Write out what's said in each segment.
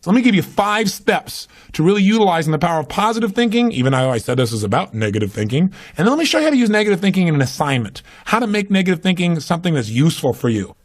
So let me give you 5 steps to really utilizing the power of positive thinking, even though I said this is about negative thinking. And then let me show you how to use negative thinking in an assignment, how to make negative thinking something that's useful for you.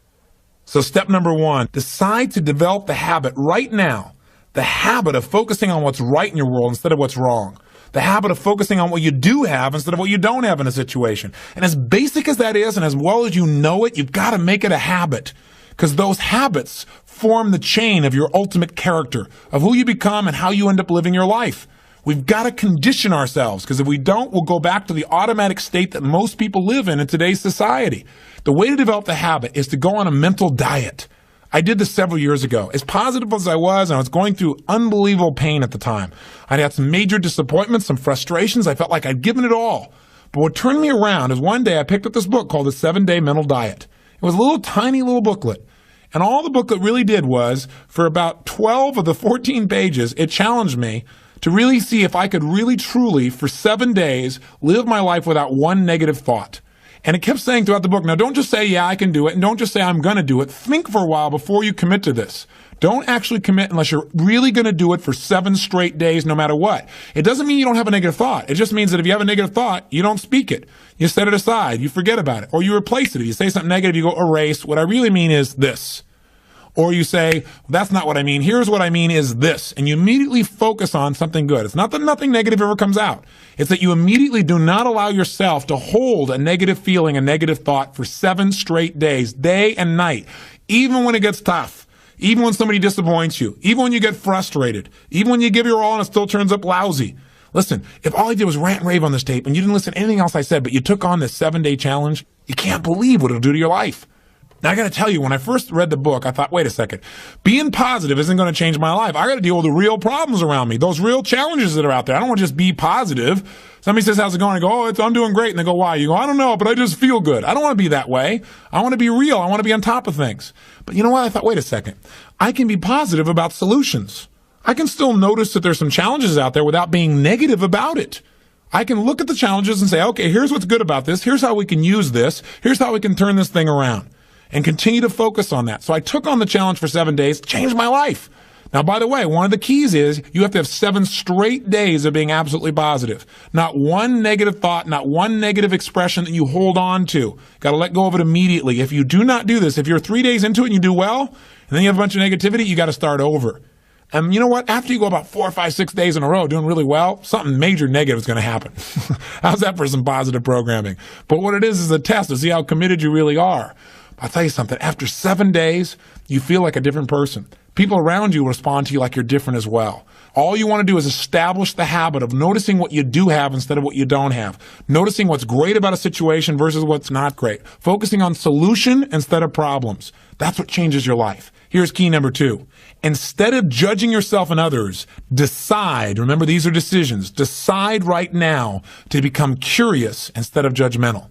So step number 1, decide to develop the habit right now, the habit of focusing on what's right in your world instead of what's wrong. The habit of focusing on what you do have instead of what you don't have in a situation. And as basic as that is, and as well as you know it, you've got to make it a habit. Because those habits form the chain of your ultimate character, of who you become and how you end up living your life. We've got to condition ourselves, because if we don't, we'll go back to the automatic state that most people live in today's society. The way to develop the habit is to go on a mental diet. I did this several years ago. As positive as I was going through unbelievable pain at the time. I'd had some major disappointments, some frustrations. I felt like I'd given it all. But what turned me around is one day I picked up this book called The 7-Day Mental Diet. It was a little tiny little booklet. And all the booklet really did was, for about 12 of the 14 pages, it challenged me to really see if I could really truly, for 7 days, live my life without one negative thought. And it kept saying throughout the book, now don't just say, yeah, I can do it, and don't just say, I'm going to do it. Think for a while before you commit to this. Don't actually commit unless you're really going to do it for 7 straight days, no matter what. It doesn't mean you don't have a negative thought. It just means that if you have a negative thought, you don't speak it. You set it aside. You forget about it. Or you replace it. If you say something negative, you go erase. What I really mean is this. Or you say, that's not what I mean. Here's what I mean is this. And you immediately focus on something good. It's not that nothing negative ever comes out. It's that you immediately do not allow yourself to hold a negative feeling, a negative thought for 7 straight days, day and night, even when it gets tough. Even when somebody disappoints you, even when you get frustrated, even when you give your all and it still turns up lousy. Listen, if all I did was rant and rave on this tape and you didn't listen to anything else I said, but you took on this 7-day challenge, you can't believe what it'll do to your life. Now, I got to tell you, when I first read the book, I thought, wait a second, being positive isn't going to change my life. I got to deal with the real problems around me, those real challenges that are out there. I don't want to just be positive. Somebody says, how's it going? I go, I'm doing great. And they go, why? You go, I don't know, but I just feel good. I don't want to be that way. I want to be real. I want to be on top of things. But you know what? I thought, wait a second. I can be positive about solutions. I can still notice that there's some challenges out there without being negative about it. I can look at the challenges and say, okay, here's what's good about this. Here's how we can use this. Here's how we can turn this thing around. And continue to focus on that. So I took on the challenge for 7 days, changed my life. Now, by the way, one of the keys is you have to have 7 straight days of being absolutely positive. Not one negative thought, not one negative expression that you hold on to. Got to let go of it immediately. If you do not do this, if you're 3 days into it and you do well, and then you have a bunch of negativity, you got to start over. And you know what? After you go about 4, 5, 6 days in a row doing really well, something major negative is going to happen. How's that for some positive programming? But what it is a test to see how committed you really are. I'll tell you something. After 7 days, you feel like a different person. People around you respond to you like you're different as well. All you want to do is establish the habit of noticing what you do have instead of what you don't have. Noticing what's great about a situation versus what's not great. Focusing on solution instead of problems. That's what changes your life. Here's key number 2. Instead of judging yourself and others, decide, remember these are decisions, decide right now to become curious instead of judgmental.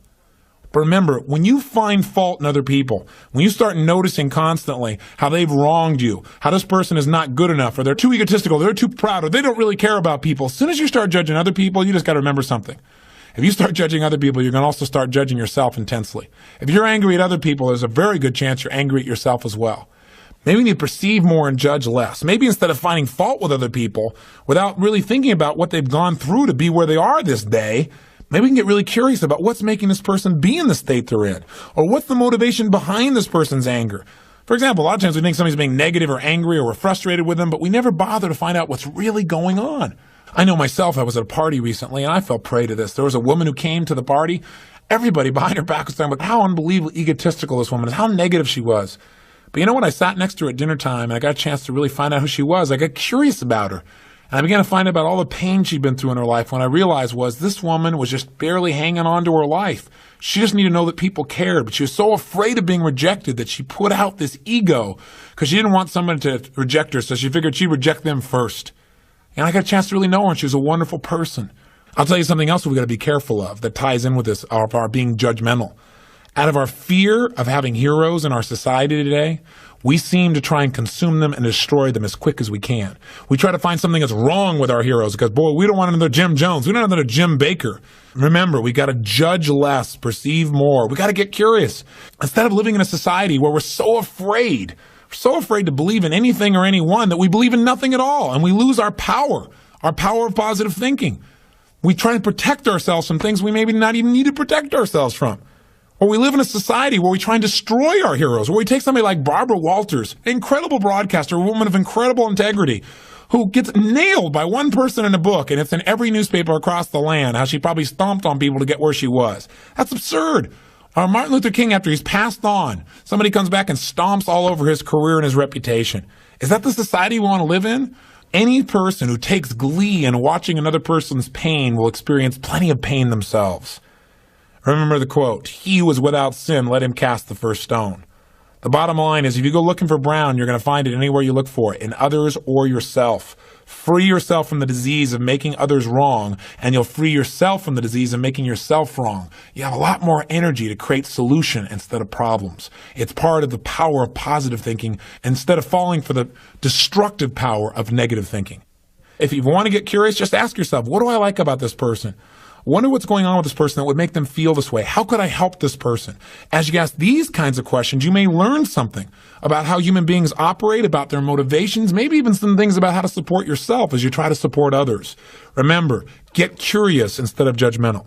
But remember, when you find fault in other people, when you start noticing constantly how they've wronged you, how this person is not good enough, or they're too egotistical, they're too proud, or they don't really care about people, as soon as you start judging other people, you just got to remember something. If you start judging other people, you're going to also start judging yourself intensely. If you're angry at other people, there's a very good chance you're angry at yourself as well. Maybe we need to perceive more and judge less. Maybe instead of finding fault with other people, without really thinking about what they've gone through to be where they are this day, maybe we can get really curious about what's making this person be in the state they're in, or what's the motivation behind this person's anger. For example, a lot of times we think somebody's being negative or angry or we're frustrated with them, but we never bother to find out what's really going on. I know myself, I was at a party recently and I fell prey to this. There was a woman who came to the party. Everybody behind her back was talking about how unbelievably egotistical this woman is, how negative she was. But you know what? I sat next to her at dinner time and I got a chance to really find out who she was. I got curious about her. And I began to find out about all the pain she'd been through in her life. When I realized was this woman was just barely hanging on to her life. She just needed to know that people cared, but she was so afraid of being rejected that she put out this ego because she didn't want someone to reject her, so she figured she'd reject them first. And I got a chance to really know her, and she was a wonderful person. I'll tell you something else we've got to be careful of that ties in with this, of our being judgmental. Out of our fear of having heroes in our society today, we seem to try and consume them and destroy them as quick as we can. We try to find something that's wrong with our heroes because, boy, we don't want another Jim Jones. We don't want another Jim Baker. Remember, we got to judge less, perceive more. We got to get curious. Instead of living in a society where we're so afraid, We're so afraid to believe in anything or anyone that we believe in nothing at all, and we lose our power of positive thinking. We try to protect ourselves from things we maybe not even need to protect ourselves from. Or we live in a society where we try and destroy our heroes, where we take somebody like Barbara Walters, an incredible broadcaster, a woman of incredible integrity, who gets nailed by one person in a book, and it's in every newspaper across the land, how she probably stomped on people to get where she was. That's absurd. Or Martin Luther King, after he's passed on, somebody comes back and stomps all over his career and his reputation. Is that the society we want to live in? Any person who takes glee in watching another person's pain will experience plenty of pain themselves. Remember the quote, "He who was without sin, let him cast the first stone." The bottom line is, if you go looking for brown, you're going to find it anywhere you look for it, in others or yourself. Free yourself from the disease of making others wrong, and you'll free yourself from the disease of making yourself wrong. You have a lot more energy to create solution instead of problems. It's part of the power of positive thinking instead of falling for the destructive power of negative thinking. If you want to get curious, just ask yourself, what do I like about this person? Wonder what's going on with this person that would make them feel this way. How could I help this person? As you ask these kinds of questions, you may learn something about how human beings operate, about their motivations, maybe even some things about how to support yourself as you try to support others. Remember, get curious instead of judgmental.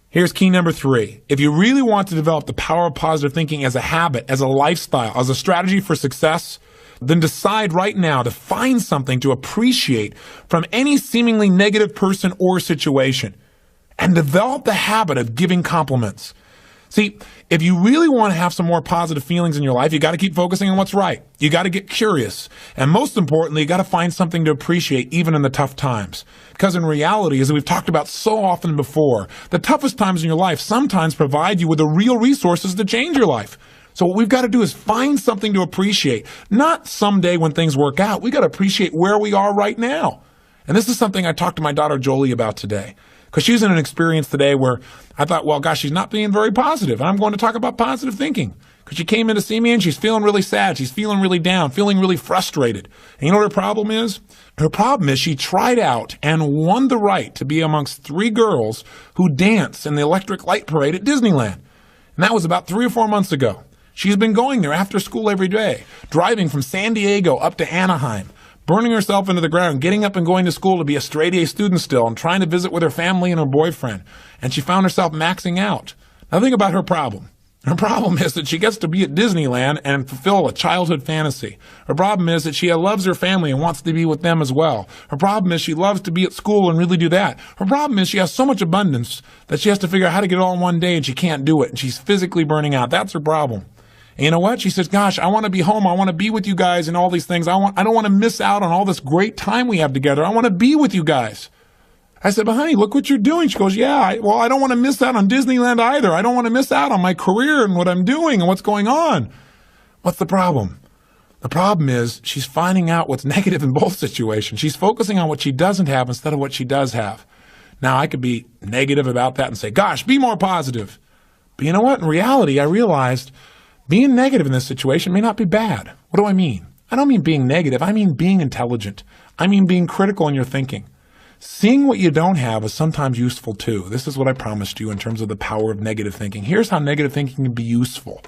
Here's key number 3. If you really want to develop the power of positive thinking as a habit, as a lifestyle, as a strategy for success, then decide right now to find something to appreciate from any seemingly negative person or situation. And develop the habit of giving compliments. See, if you really want to have some more positive feelings in your life, you got to keep focusing on what's right. You got to get curious. And most importantly, you got to find something to appreciate even in the tough times. Because in reality, as we've talked about so often before, the toughest times in your life sometimes provide you with the real resources to change your life. So what we've got to do is find something to appreciate. Not someday when things work out. We got to appreciate where we are right now. And this is something I talked to my daughter Jolie about today. Because she's in an experience today where I thought, well, gosh, she's not being very positive. And I'm going to talk about positive thinking. Because she came in to see me and she's feeling really sad. She's feeling really down, feeling really frustrated. And you know what her problem is? Her problem is she tried out and won the right to be amongst 3 girls who dance in the Electric Light Parade at Disneyland. And that was about 3 or 4 months ago. She's been going there after school every day, driving from San Diego up to Anaheim, burning herself into the ground, getting up and going to school to be a straight-A student still and trying to visit with her family and her boyfriend. And she found herself maxing out. Now think about her problem. Her problem is that she gets to be at Disneyland and fulfill a childhood fantasy. Her problem is that she loves her family and wants to be with them as well. Her problem is she loves to be at school and really do that. Her problem is she has so much abundance that she has to figure out how to get it all in one day and she can't do it. And she's physically burning out. That's her problem. And you know what? She says, gosh, I want to be home. I want to be with you guys and all these things. I don't want to miss out on all this great time we have together. I want to be with you guys. I said, but honey, look what you're doing. She goes, yeah, I don't want to miss out on Disneyland either. I don't want to miss out on my career and what I'm doing and what's going on. What's the problem? The problem is she's finding out what's negative in both situations. She's focusing on what she doesn't have instead of what she does have. Now, I could be negative about that and say, gosh, be more positive. But you know what? In reality, I realized being negative in this situation may not be bad. What do I mean? I don't mean being negative. I mean being intelligent. I mean being critical in your thinking. Seeing what you don't have is sometimes useful too. This is what I promised you in terms of the power of negative thinking. Here's how negative thinking can be useful.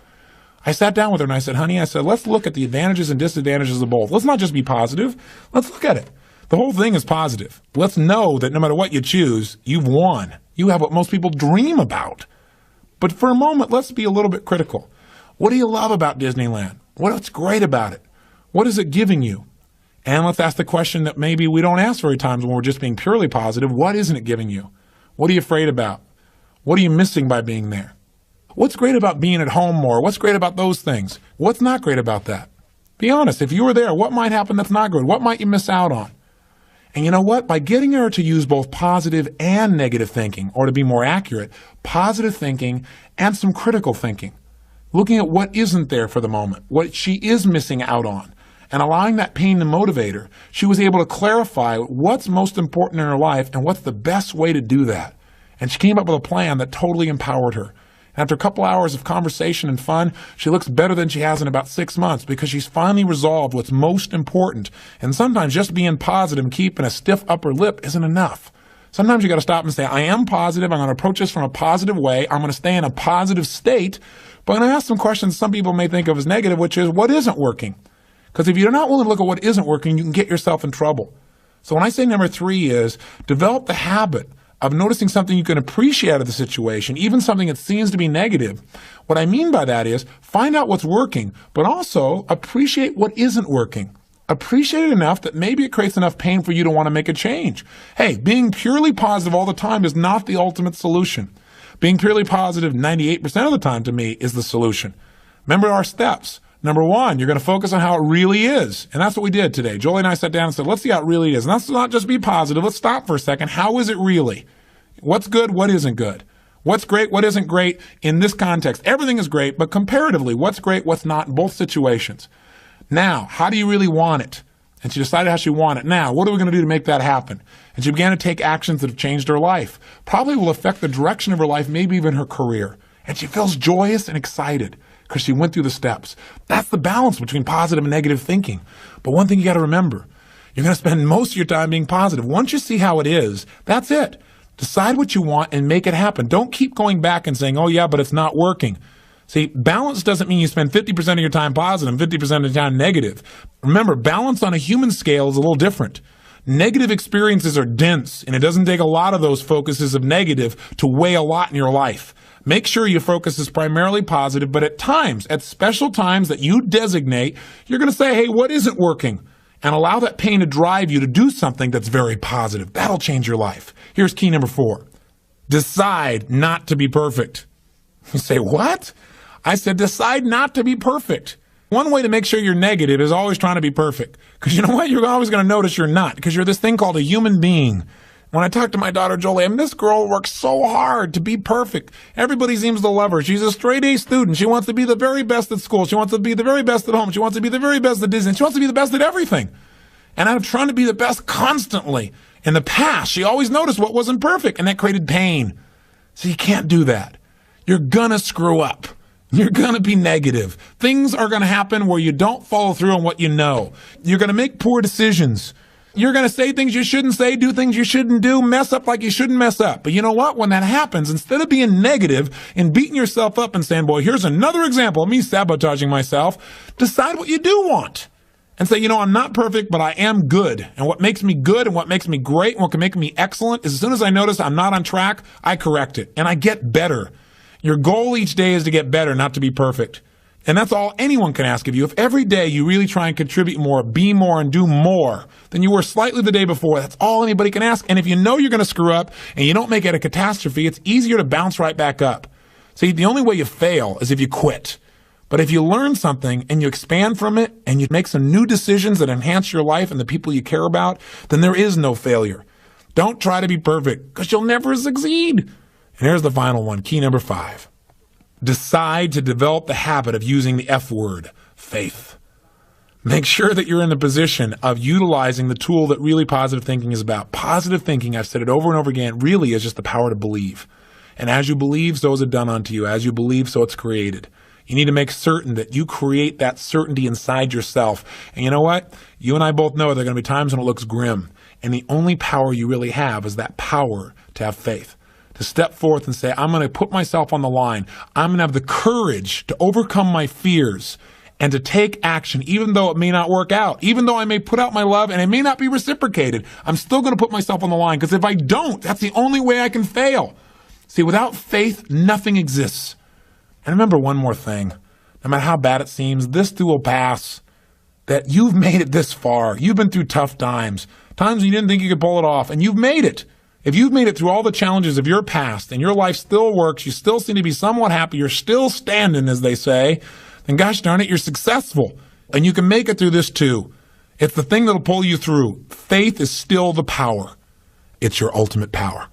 I sat down with her and I said, honey, let's look at the advantages and disadvantages of both. Let's not just be positive. Let's look at it. The whole thing is positive. Let's know that no matter what you choose, you've won. You have what most people dream about. But for a moment, let's be a little bit critical. What do you love about Disneyland? What's great about it? What is it giving you? And let's ask the question that maybe we don't ask very times when we're just being purely positive. What isn't it giving you? What are you afraid about? What are you missing by being there? What's great about being at home more? What's great about those things? What's not great about that? Be honest. If you were there, what might happen that's not good? What might you miss out on? And you know what? By getting her to use both positive and negative thinking, or to be more accurate, positive thinking and some critical thinking, looking at what isn't there for the moment, what she is missing out on, and allowing that pain to motivate her, she was able to clarify what's most important in her life and what's the best way to do that. And she came up with a plan that totally empowered her. And after a couple hours of conversation and fun, she looks better than she has in about 6 months because she's finally resolved what's most important. And sometimes just being positive and keeping a stiff upper lip isn't enough. Sometimes you got to stop and say, I am positive. I'm going to approach this from a positive way. I'm going to stay in a positive state. But I'm going to ask some questions some people may think of as negative, which is, what isn't working? Because if you're not willing to look at what isn't working, you can get yourself in trouble. So when I say number 3 is develop the habit of noticing something you can appreciate out of the situation, even something that seems to be negative. What I mean by that is find out what's working, but also appreciate what isn't working. Appreciate it enough that maybe it creates enough pain for you to want to make a change. Hey, being purely positive all the time is not the ultimate solution. Being purely positive 98% of the time to me is the solution. Remember our steps. Number 1, you're going to focus on how it really is. And that's what we did today. Jolie and I sat down and said, let's see how it really is. And let's not just be positive. Let's stop for a second. How is it really? What's good? What isn't good? What's great? What isn't great in this context? Everything is great, but comparatively, what's great? What's not in both situations? Now, how do you really want it? And she decided how she wanted it. Now, what are we going to do to make that happen? And she began to take actions that have changed her life. Probably will affect the direction of her life, maybe even her career. And she feels joyous and excited because she went through the steps. That's the balance between positive and negative thinking. But one thing you got to remember, you're going to spend most of your time being positive. Once you see how it is, that's it. Decide what you want and make it happen. Don't keep going back and saying, oh yeah, but it's not working. See, balance doesn't mean you spend 50% of your time positive and 50% of the time negative. Remember, balance on a human scale is a little different. Negative experiences are dense, and it doesn't take a lot of those focuses of negative to weigh a lot in your life. Make sure your focus is primarily positive, but at times, at special times that you designate, you're going to say, hey, what isn't working? And allow that pain to drive you to do something that's very positive. That'll change your life. Here's key number 4. Decide not to be perfect. You say, what? I said, decide not to be perfect. One way to make sure you're negative is always trying to be perfect. Because you know what? You're always going to notice you're not. Because you're this thing called a human being. When I talk to my daughter, Jolie, this girl works so hard to be perfect. Everybody seems to love her. She's a straight A student. She wants to be the very best at school. She wants to be the very best at home. She wants to be the very best at Disney. She wants to be the best at everything. And I'm trying to be the best constantly. In the past, she always noticed what wasn't perfect, and that created pain. So you can't do that. You're going to screw up. You're going to be negative. Things are going to happen where you don't follow through on what you know. You're going to make poor decisions. You're going to say things you shouldn't say, do things you shouldn't do, mess up like you shouldn't mess up. But you know what? When that happens, instead of being negative and beating yourself up and saying, boy, here's another example of me sabotaging myself, decide what you do want. And say, you know, I'm not perfect, but I am good. And what makes me good and what makes me great and what can make me excellent is as soon as I notice I'm not on track, I correct it and I get better. Your goal each day is to get better, not to be perfect. And that's all anyone can ask of you. If every day you really try and contribute more, be more, and do more than you were slightly the day before, that's all anybody can ask. And if you know you're going to screw up and you don't make it a catastrophe, it's easier to bounce right back up. See, the only way you fail is if you quit. But if you learn something and you expand from it and you make some new decisions that enhance your life and the people you care about, then there is no failure. Don't try to be perfect because you'll never succeed. And here's the final one, key number 5. Decide to develop the habit of using the F word, faith. Make sure that you're in the position of utilizing the tool that really positive thinking is about. Positive thinking, I've said it over and over again, really is just the power to believe. And as you believe, so is it done unto you. As you believe, so it's created. You need to make certain that you create that certainty inside yourself. And you know what? You and I both know there are going to be times when it looks grim. And the only power you really have is that power to have faith. To step forth and say, I'm going to put myself on the line. I'm going to have the courage to overcome my fears and to take action, even though it may not work out. Even though I may put out my love and it may not be reciprocated, I'm still going to put myself on the line. Because if I don't, that's the only way I can fail. See, without faith, nothing exists. And remember one more thing. No matter how bad it seems, this too will pass. That you've made it this far. You've been through tough times. Times when you didn't think you could pull it off. And you've made it. If you've made it through all the challenges of your past and your life still works, you still seem to be somewhat happy, you're still standing, as they say, then gosh darn it, you're successful. And you can make it through this too. It's the thing that'll pull you through. Faith is still the power. It's your ultimate power.